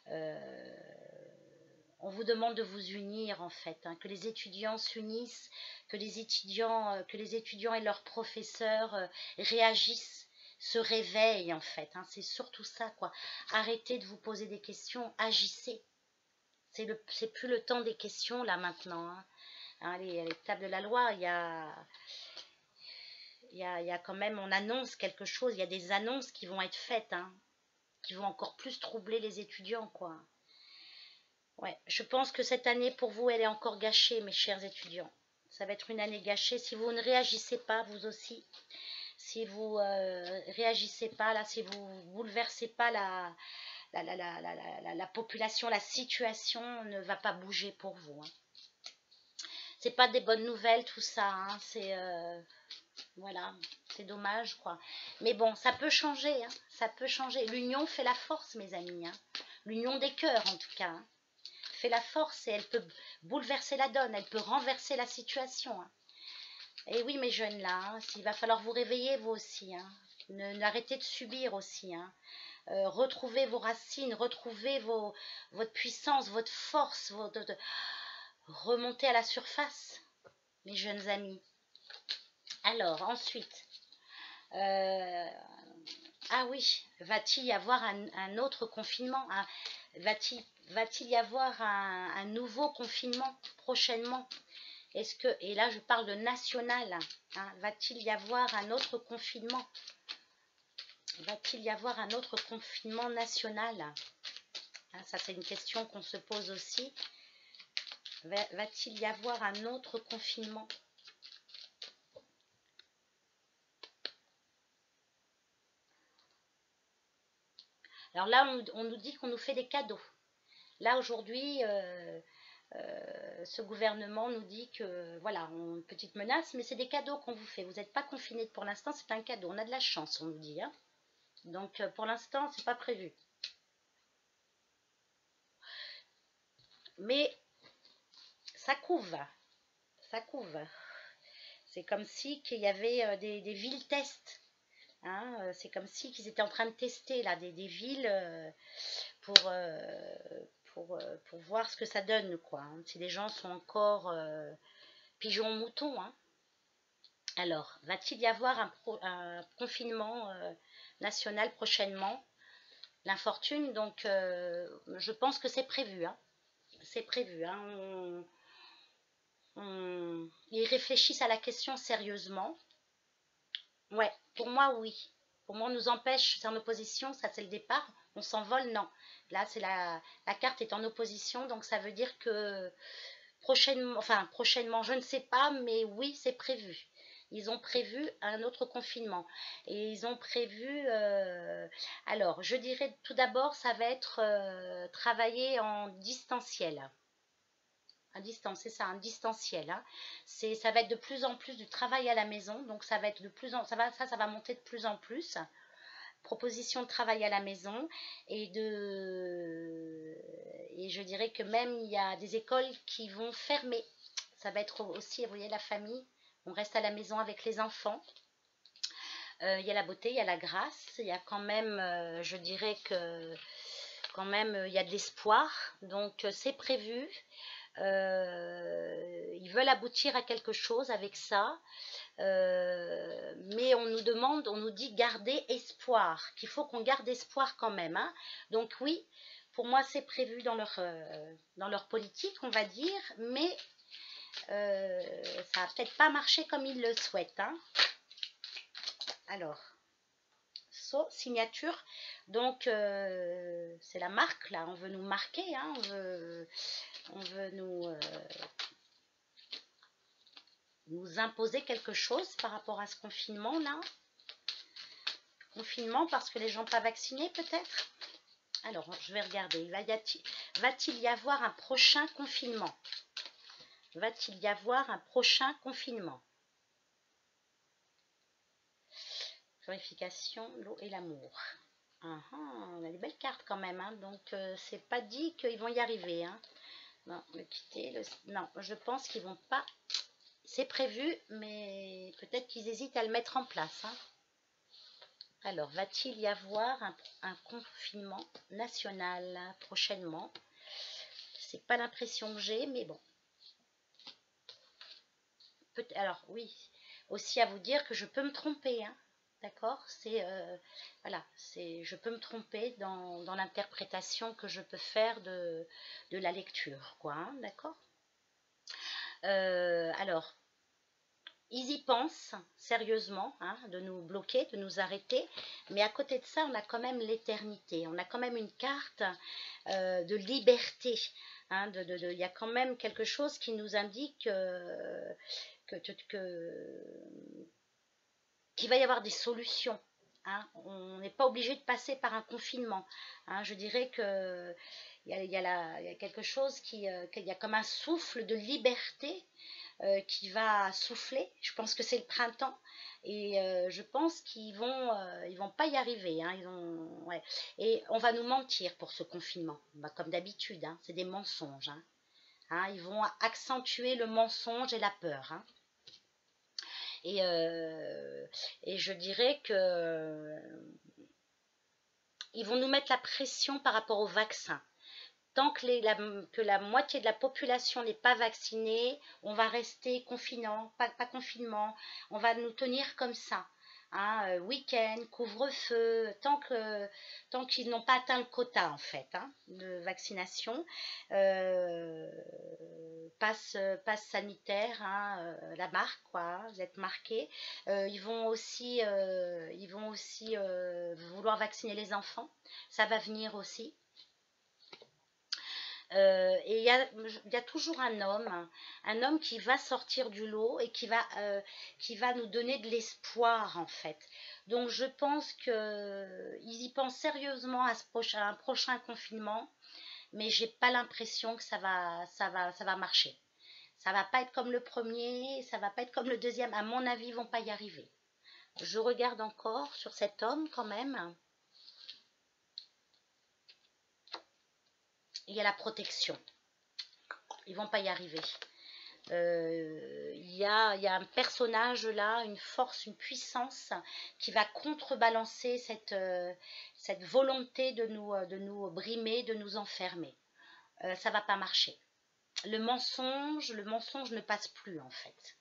On vous demande de vous unir en fait, hein, que les étudiants s'unissent, que les étudiants et leurs professeurs réagissent, se réveillent en fait. Hein, c'est surtout ça, quoi. Arrêtez de vous poser des questions, agissez. C'est plus le temps des questions là maintenant. Hein. Hein, les tables de la loi, il y a quand même, on annonce quelque chose, il y a des annonces qui vont être faites, hein, qui vont encore plus troubler les étudiants, quoi. Ouais, je pense que cette année pour vous, elle est encore gâchée, mes chers étudiants. Ça va être une année gâchée. Si vous ne réagissez pas, vous aussi, si vous réagissez pas, là, si vous bouleversez pas la population, la situation ne va pas bouger pour vous. Hein. C'est pas des bonnes nouvelles tout ça. Hein. C'est voilà, c'est dommage quoi. Mais bon, ça peut changer. Hein. Ça peut changer. L'union fait la force, mes amis. Hein. L'union des cœurs en tout cas. Hein. Fait la force et elle peut bouleverser la donne. Elle peut renverser la situation. Hein. Et oui, mes jeunes là, hein, il va falloir vous réveiller vous aussi. Hein. N'arrêtez de subir aussi. Hein. Retrouvez vos racines, retrouvez votre puissance, votre force, remontez à la surface, mes jeunes amis. Alors, ensuite, ah oui, va-t-il y avoir un autre confinement? Va-t-il y avoir un nouveau confinement prochainement? Est-ce que, et là je parle de national, hein, va-t-il y avoir un autre confinement? Va-t-il y avoir un autre confinement national? Hein, ça c'est une question qu'on se pose aussi. Va-t-il y avoir un autre confinement? Alors là, on nous dit qu'on nous fait des cadeaux. Là, aujourd'hui, ce gouvernement nous dit que, voilà, une petite menace, mais c'est des cadeaux qu'on vous fait. Vous n'êtes pas confinés pour l'instant, c'est un cadeau. On a de la chance, on nous dit. Hein. Donc, pour l'instant, c'est pas prévu. Mais ça couve. Ça couve. C'est comme si qu'il y avait des villes tests. Hein, c'est comme si qu'ils étaient en train de tester là, des villes pour voir ce que ça donne, quoi. Hein, si les gens sont encore pigeons-moutons. Hein. Alors, va-t-il y avoir un confinement national prochainement? L'infortune, donc je pense que c'est prévu. Hein. C'est prévu. Hein. Ils réfléchissent à la question sérieusement. Ouais, pour moi, oui. Pour moi, on nous empêche, c'est en opposition, ça c'est le départ. On s'envole, non. Là, c'est la carte est en opposition, donc ça veut dire que prochainement, je ne sais pas, mais oui, c'est prévu. Ils ont prévu un autre confinement. Et ils ont prévu... alors, je dirais tout d'abord, ça va être travailler en distanciel. À distance, c'est ça, un distanciel. Hein. Ça va être de plus en plus du travail à la maison. Donc, ça va être de plus en... ça va monter de plus en plus. Proposition de travail à la maison et je dirais que même il y a des écoles qui vont fermer. Ça va être aussi, vous voyez, la famille, on reste à la maison avec les enfants. Il y a la beauté, il y a la grâce, il y a quand même, je dirais que quand même il y a de l'espoir, donc c'est prévu. Ils veulent aboutir à quelque chose avec ça. Mais on nous demande, on nous dit garder espoir, qu'il faut qu'on garde espoir quand même. Hein. Donc oui, pour moi c'est prévu dans leur politique, on va dire, mais ça n'a peut-être pas marché comme ils le souhaitent. Hein. Alors, signature, donc c'est la marque là, on veut nous marquer, hein, on veut nous imposer quelque chose par rapport à ce confinement là. Confinement parce que les gens pas vaccinés peut-être. Alors je vais regarder, va-t-il y avoir un prochain confinement? Va-t-il y avoir un prochain confinement? Purification, l'eau et l'amour. On a des belles cartes quand même, hein, donc c'est pas dit qu'ils vont y arriver. Hein. Non, non, je pense qu'ils vont pas. C'est prévu, mais peut-être qu'ils hésitent à le mettre en place. Hein. Alors, va-t-il y avoir un confinement national prochainement? C'est pas l'impression que j'ai, mais bon. Alors, oui, aussi à vous dire que je peux me tromper, hein. D'accord, voilà, je peux me tromper dans l'interprétation que je peux faire de la lecture, quoi, hein, d'accord. Alors, ils y pensent sérieusement, hein, de nous bloquer, de nous arrêter, mais à côté de ça, on a quand même l'éternité, on a quand même une carte de liberté, hein, il y a quand même quelque chose qui nous indique qu'il va y avoir des solutions. Hein. On n'est pas obligé de passer par un confinement. Hein. Je dirais que il y a quelque chose qu'il y a comme un souffle de liberté qui va souffler. Je pense que c'est le printemps et je pense ils vont pas y arriver. Hein. Ouais. Et on va nous mentir pour ce confinement, bah, comme d'habitude. Hein. C'est des mensonges. Hein. Hein, ils vont accentuer le mensonge et la peur. Hein. Et, euh, et je dirais que ils vont nous mettre la pression par rapport au vaccin. Tant que la moitié de la population n'est pas vaccinée, on va rester confinant, pas confinement, on va nous tenir comme ça. Hein, week-end, couvre-feu, tant qu'ils n'ont pas atteint le quota en fait hein, de vaccination, passe sanitaire, hein, la marque quoi, vous êtes marqué. Ils vont aussi vouloir vacciner les enfants, ça va venir aussi. Et il y a toujours un homme qui va sortir du lot et qui va nous donner de l'espoir en fait. Donc je pense qu'ils y pensent sérieusement à un prochain confinement, mais j'ai pas l'impression que ça va marcher. Ça va pas être comme le premier, ça va pas être comme le deuxième. À mon avis, ils vont pas y arriver. Je regarde encore sur cet homme quand même. Il y a la protection. Ils vont pas y arriver. Il y a un personnage là, une force, une puissance qui va contrebalancer cette volonté de nous brimer, de nous enfermer. Ça va pas marcher. Le mensonge ne passe plus en fait.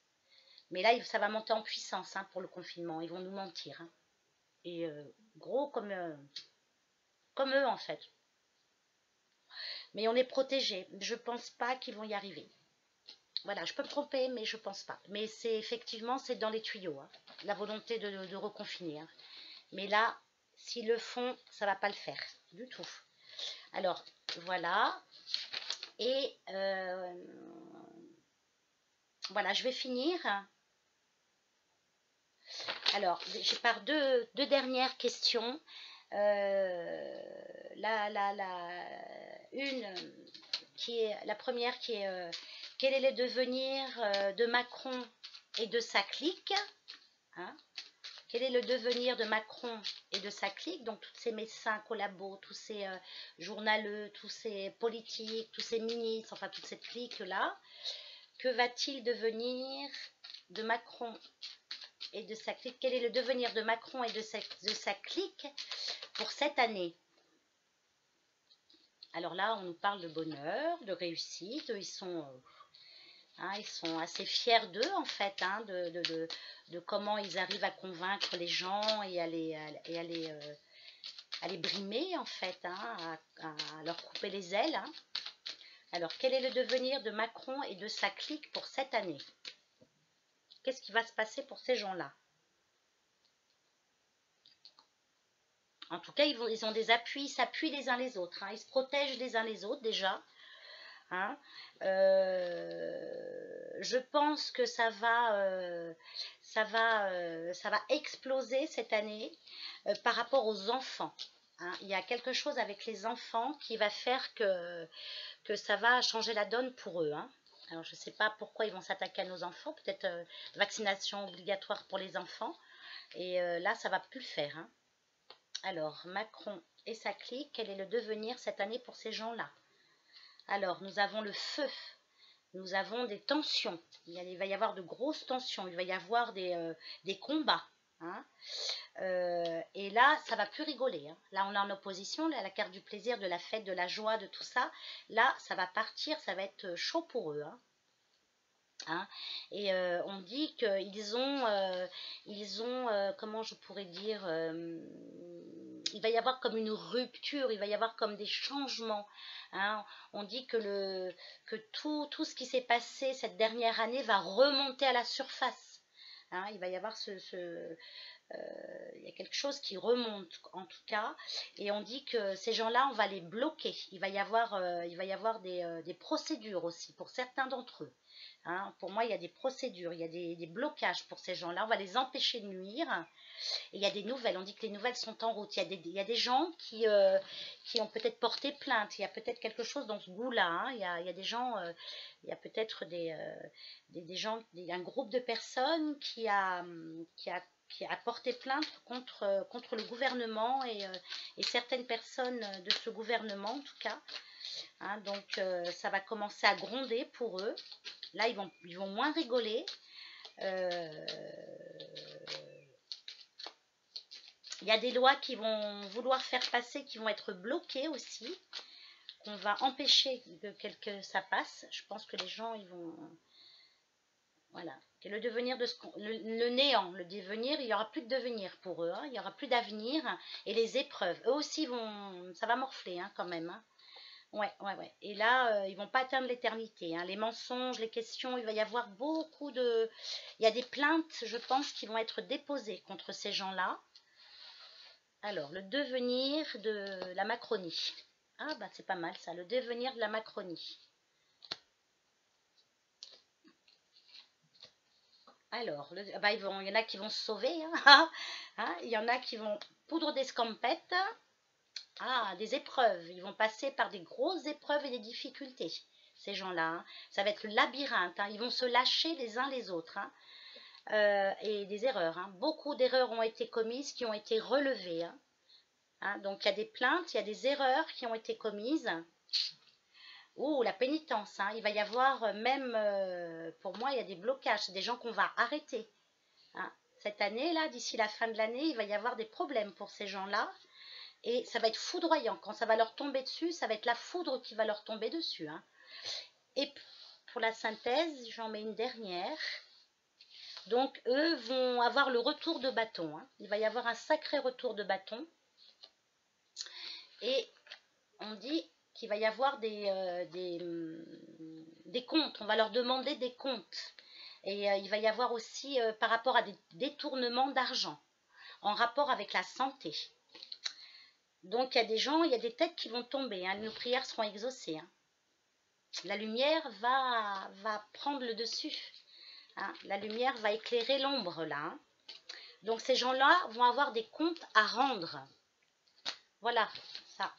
Mais là, ça va monter en puissance hein, pour le confinement. Ils vont nous mentir. Hein. Et gros comme eux en fait. Mais on est protégé. Je pense pas qu'ils vont y arriver. Voilà, je peux me tromper, mais je pense pas. Mais c'est effectivement, c'est dans les tuyaux, hein, la volonté de reconfiner. Hein. Mais là, s'ils le font, ça va pas le faire du tout. Alors, voilà. Et voilà, je vais finir. Alors, j'ai par deux dernières questions. La première qui est quel est le devenir de Macron et de sa clique hein. Quel est le devenir de Macron et de sa clique, donc tous ces médecins collabos, tous ces journaleux, tous ces politiques, tous ces ministres, enfin toute cette clique-là. Que va-t-il devenir de Macron et de sa clique? Quel est le devenir de Macron et de sa clique pour cette année? Alors là, on nous parle de bonheur, de réussite. Ils sont assez fiers d'eux, en fait, hein, de comment ils arrivent à convaincre les gens et à les brimer, en fait, hein, à leur couper les ailes. Hein. Alors, quel est le devenir de Macron et de sa clique pour cette année? Qu'est-ce qui va se passer pour ces gens-là? En tout cas, ils ont des appuis, ils s'appuient les uns les autres. Hein. Ils se protègent les uns les autres déjà. Hein. Je pense que ça va exploser cette année par rapport aux enfants. Hein. Il y a quelque chose avec les enfants qui va faire que ça va changer la donne pour eux. Hein. Alors, je ne sais pas pourquoi ils vont s'attaquer à nos enfants. Peut-être vaccination obligatoire pour les enfants. Et là, ça ne va plus le faire. Hein. Alors, Macron et sa clique, quel est le devenir cette année pour ces gens-là? Alors, nous avons le feu, nous avons des tensions, il va y avoir de grosses tensions, il va y avoir des combats. Hein. Et là, ça va plus rigoler. Hein. Là, on est en opposition, là, la carte du plaisir, de la fête, de la joie, de tout ça. Là, ça va partir, ça va être chaud pour eux. Hein. Hein. Et on dit qu'ils ont, comment je pourrais dire, il va y avoir comme une rupture, il va y avoir comme des changements. Hein. On dit que tout ce qui s'est passé cette dernière année va remonter à la surface. hein, il va y avoir il y a quelque chose qui remonte en tout cas, et on dit que ces gens-là, on va les bloquer. Il va y avoir des procédures aussi pour certains d'entre eux. Hein. Pour moi, il y a des procédures, il y a des blocages pour ces gens-là. On va les empêcher de nuire. Et il y a des nouvelles, on dit que les nouvelles sont en route. Il y a des gens qui ont peut-être porté plainte. Il y a peut-être quelque chose dans ce goût-là. Hein. Il y a des gens, il y a peut-être des gens, un groupe de personnes qui a porté plainte contre le gouvernement et certaines personnes de ce gouvernement en tout cas. Hein, donc ça va commencer à gronder pour eux. Là, ils vont moins rigoler. Il y a des lois qui vont vouloir faire passer, qui vont être bloquées aussi, qu'on va empêcher que ça passe. Je pense que les gens, ils vont... Voilà. Et le devenir de le néant, le devenir, il n'y aura plus de devenir pour eux, hein, il n'y aura plus d'avenir. Et les épreuves, eux aussi ça va morfler hein, quand même. Hein. Ouais. Et là, ils vont pas atteindre l'éternité. Hein. Les mensonges, les questions, il va y avoir beaucoup de... Il y a des plaintes, je pense, qui vont être déposées contre ces gens-là. Alors, le devenir de la Macronie. Ah, bah c'est pas mal ça, le devenir de la Macronie. Alors, il y en a qui vont se sauver. Hein, hein, il y en a qui vont poudre d'escampette. Ah, des épreuves. Ils vont passer par des grosses épreuves et des difficultés, ces gens-là. Hein. Ça va être le labyrinthe. Hein. Ils vont se lâcher les uns les autres. Hein. Et des erreurs. Hein. Beaucoup d'erreurs ont été commises, qui ont été relevées. Hein. Hein, donc, il y a des plaintes, il y a des erreurs qui ont été commises. Oh, la pénitence, hein. Il va y avoir même, pour moi, il y a des blocages. C'est des gens qu'on va arrêter. Hein. Cette année, là, d'ici la fin de l'année, il va y avoir des problèmes pour ces gens-là. Et ça va être foudroyant. Quand ça va leur tomber dessus, ça va être la foudre qui va leur tomber dessus. Hein. Et pour la synthèse, j'en mets une dernière. Donc, eux vont avoir le retour de bâton. Hein. Il va y avoir un sacré retour de bâton. Et on dit qu'il va y avoir des comptes. On va leur demander des comptes. Et il va y avoir aussi par rapport à des détournements d'argent en rapport avec la santé. Donc, il y a des gens, il y a des têtes qui vont tomber. Hein. Nos prières seront exaucées. Hein. La lumière va prendre le dessus. Hein. La lumière va éclairer l'ombre, là. Hein. Donc, ces gens-là vont avoir des comptes à rendre. Voilà, ça.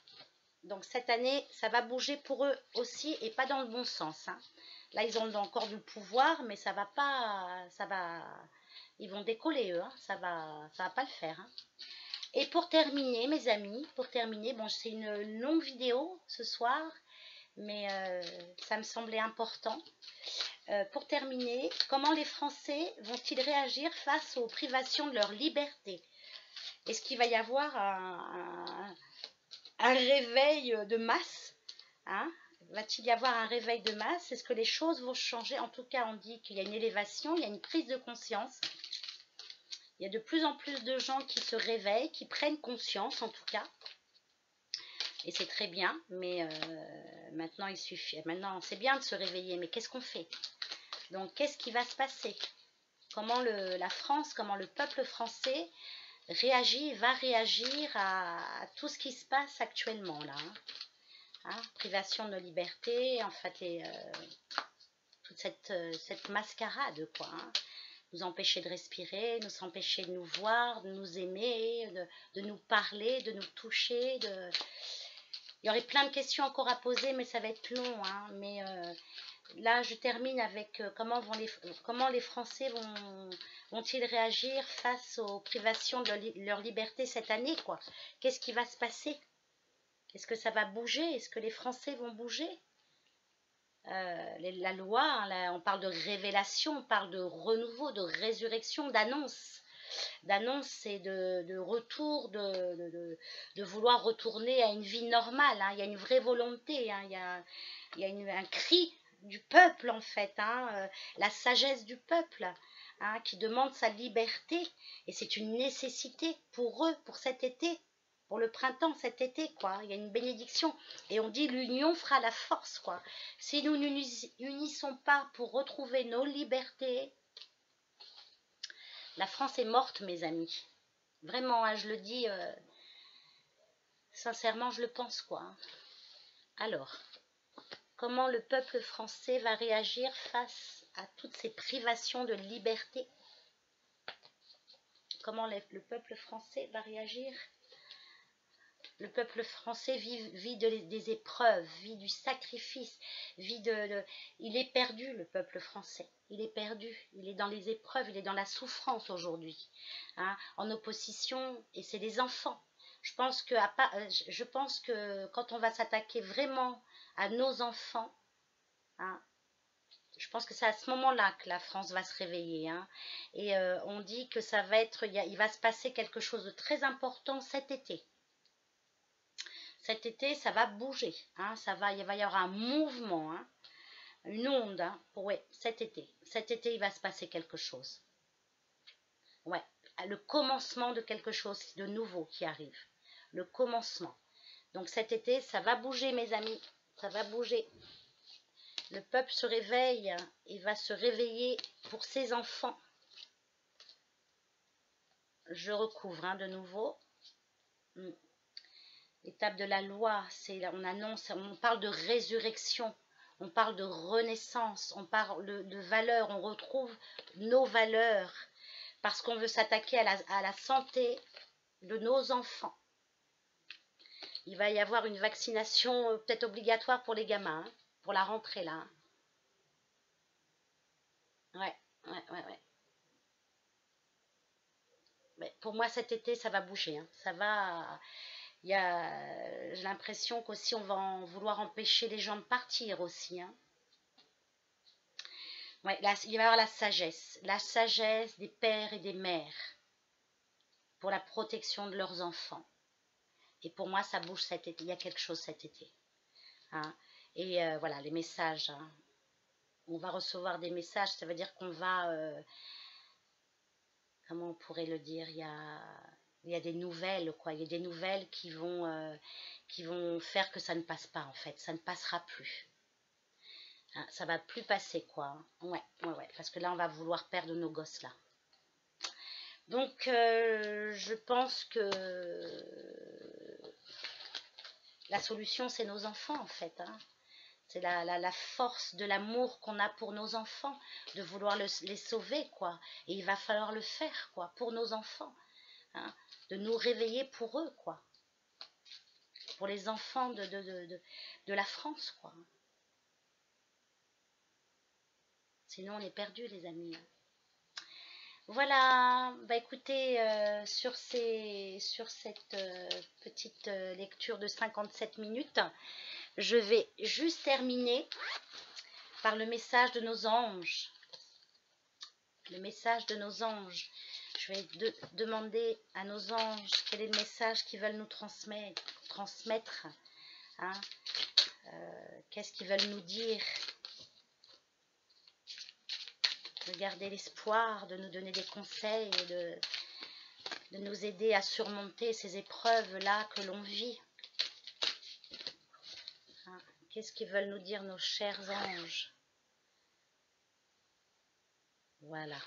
Donc, cette année, ça va bouger pour eux aussi et pas dans le bon sens. Hein. Là, ils ont encore du pouvoir, mais ça va pas... Ils vont décoller, eux. Hein. Ça va pas le faire. Hein. Et pour terminer, mes amis, bon, c'est une longue vidéo ce soir, mais ça me semblait important. Pour terminer, comment les Français vont-ils réagir face aux privations de leur liberté? Est-ce qu'il va y avoir un réveil de masse? Hein? Va-t-il y avoir un réveil de masse? Est-ce que les choses vont changer? En tout cas, on dit qu'il y a une élévation, il y a une prise de conscience. Il y a de plus en plus de gens qui se réveillent, qui prennent conscience en tout cas. Et c'est très bien, mais maintenant il suffit. Maintenant, c'est bien de se réveiller, mais qu'est-ce qu'on fait? Donc, qu'est-ce qui va se passer? Comment la France, comment le peuple français va réagir à tout ce qui se passe actuellement là. Hein? Hein? Privation de nos libertés, en fait, toute cette mascarade, quoi. Hein? Nous empêcher de respirer, nous empêcher de nous voir, de nous aimer, de nous parler, de nous toucher. Il y aurait plein de questions encore à poser, mais ça va être long. Hein. Mais là, je termine avec comment les Français vont-ils réagir face aux privations de leur liberté cette année, quoi. Qu'est-ce qui va se passer? Est-ce que ça va bouger? Est-ce que les Français vont bouger? La loi, hein, là, on parle de révélation, on parle de renouveau, de résurrection, d'annonce et de retour, de vouloir retourner à une vie normale. Hein. Il y a une vraie volonté, hein. Il y a un cri du peuple en fait, hein, la sagesse du peuple, hein, qui demande sa liberté, et c'est une nécessité pour eux, pour cet été. Pour le printemps, cet été, quoi. Il y a une bénédiction. Et on dit l'union fera la force, quoi. Si nous ne nous unissons pas pour retrouver nos libertés, La France est morte, mes amis. Vraiment, hein, je le dis, sincèrement, je le pense, quoi. Alors, comment le peuple français va réagir face à toutes ces privations de liberté? Comment le peuple français va réagir? Le peuple français vit des épreuves, vit du sacrifice, il est perdu, le peuple français. Il est perdu, il est dans les épreuves, il est dans la souffrance aujourd'hui, hein, en opposition, et c'est des enfants. Je pense que quand on va s'attaquer vraiment à nos enfants, hein, je pense que c'est à ce moment-là que la France va se réveiller, hein, et on dit que ça va être, il va se passer quelque chose de très important cet été. Cet été, ça va bouger, hein, il va y avoir un mouvement, hein, une onde, hein, ouais, cet été. Cet été, il va se passer quelque chose. Ouais, le commencement de quelque chose de nouveau qui arrive. Le commencement. Donc cet été, ça va bouger, mes amis, ça va bouger. Le peuple se réveille, il va se réveiller pour ses enfants. Je recouvre, hein, de nouveau. L'étape de la loi, on annonce, on parle de résurrection, on parle de renaissance, on parle de valeurs, on retrouve nos valeurs parce qu'on veut s'attaquer à la santé de nos enfants. Il va y avoir une vaccination peut-être obligatoire pour les gamins, hein, pour la rentrée là. Hein. Ouais. Mais pour moi cet été ça va bouger, hein. Ça va... J'ai l'impression qu'aussi on va vouloir empêcher les gens de partir aussi. Hein. Ouais, là, il va y avoir la sagesse des pères et des mères pour la protection de leurs enfants. Et pour moi, ça bouge cet été. Il y a quelque chose cet été. Hein. Et voilà, les messages. Hein. On va recevoir des messages. Ça veut dire qu'on va... comment on pourrait le dire? Il y a des nouvelles, quoi. Il y a des nouvelles qui vont faire que ça ne passe pas, en fait. Ça ne passera plus. Hein, ça va plus passer, quoi. Ouais. Parce que là, on va vouloir perdre nos gosses, là. Donc, je pense que la solution, c'est nos enfants, en fait. Hein. C'est la force de l'amour qu'on a pour nos enfants, de vouloir les sauver, quoi. Et il va falloir le faire, quoi, pour nos enfants. Hein. De nous réveiller pour eux, quoi. Pour les enfants de la France, quoi. Sinon, on est perdus, les amis. Voilà, bah écoutez, sur cette petite lecture de 57 minutes, je vais juste terminer par le message de nos anges. Le message de nos anges. Je vais demander à nos anges quel est le message qu'ils veulent nous transmettre. Hein, qu'est-ce qu'ils veulent nous dire? De garder l'espoir, de nous donner des conseils, de nous aider à surmonter ces épreuves-là que l'on vit. Hein, qu'est-ce qu'ils veulent nous dire nos chers anges? Voilà.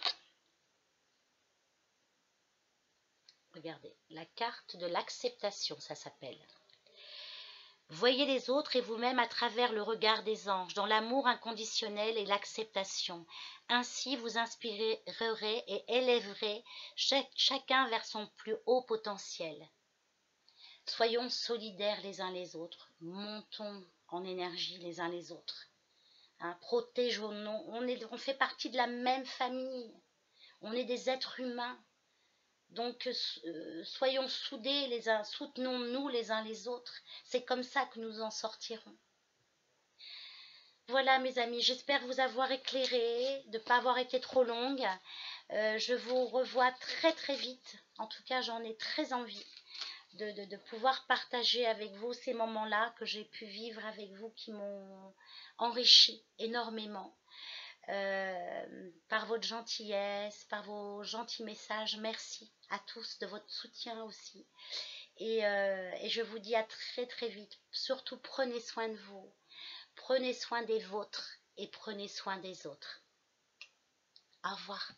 Regardez, la carte de l'acceptation, ça s'appelle. Voyez les autres et vous-même à travers le regard des anges, dans l'amour inconditionnel et l'acceptation. Ainsi vous inspirerez et élèverez chacun vers son plus haut potentiel. Soyons solidaires les uns les autres, montons en énergie les uns les autres. Hein, protégeons-nous, on fait partie de la même famille, on est des êtres humains. Donc, soyons soudés les uns, soutenons-nous les uns les autres. C'est comme ça que nous en sortirons. Voilà, mes amis, j'espère vous avoir éclairé, de ne pas avoir été trop longue. Je vous revois très très vite. En tout cas, j'en ai très envie de pouvoir partager avec vous ces moments-là que j'ai pu vivre avec vous, qui m'ont enrichi énormément. Par votre gentillesse, par vos gentils messages. Merci à tous de votre soutien aussi. Et je vous dis à très très vite. Surtout prenez soin de vous, prenez soin des vôtres et prenez soin des autres. Au revoir.